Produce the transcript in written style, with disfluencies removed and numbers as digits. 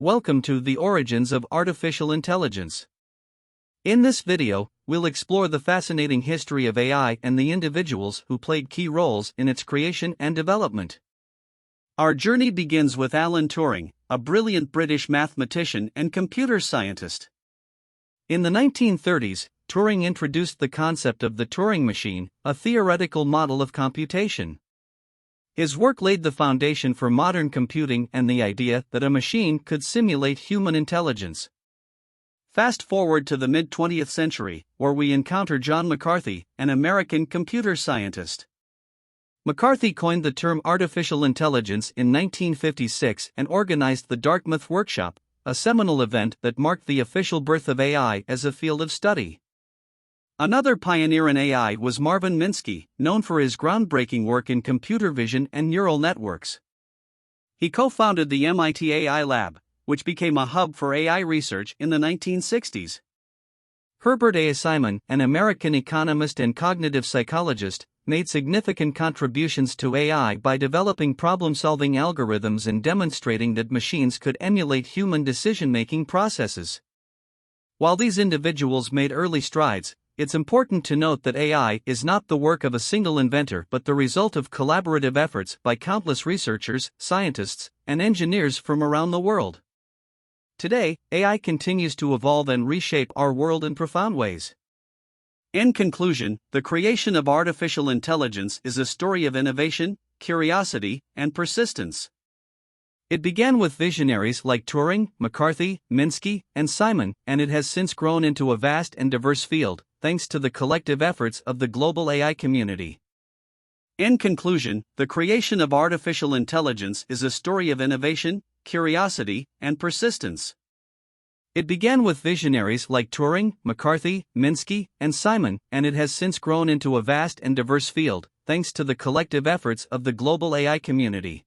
Welcome to the origins of artificial intelligence. In this video, we'll explore the fascinating history of AI and the individuals who played key roles in its creation and development. Our journey begins with Alan Turing, a brilliant British mathematician and computer scientist. In the 1930s, Turing introduced the concept of the Turing machine, a theoretical model of computation. His work laid the foundation for modern computing and the idea that a machine could simulate human intelligence. Fast forward to the mid-20th century, where we encounter John McCarthy, an American computer scientist. McCarthy coined the term artificial intelligence in 1956 and organized the Dartmouth Workshop, a seminal event that marked the official birth of AI as a field of study. Another pioneer in AI was Marvin Minsky, known for his groundbreaking work in computer vision and neural networks. He co-founded the MIT AI Lab, which became a hub for AI research in the 1960s. Herbert A. Simon, an American economist and cognitive psychologist, made significant contributions to AI by developing problem-solving algorithms and demonstrating that machines could emulate human decision-making processes. While these individuals made early strides, it's important to note that AI is not the work of a single inventor but the result of collaborative efforts by countless researchers, scientists, and engineers from around the world. Today, AI continues to evolve and reshape our world in profound ways. In conclusion, the creation of artificial intelligence is a story of innovation, curiosity, and persistence. It began with visionaries like Turing, McCarthy, Minsky, and Simon, and it has since grown into a vast and diverse field, thanks to the collective efforts of the global AI community. In conclusion, the creation of artificial intelligence is a story of innovation, curiosity, and persistence. It began with visionaries like Turing, McCarthy, Minsky, and Simon, and it has since grown into a vast and diverse field, thanks to the collective efforts of the global AI community.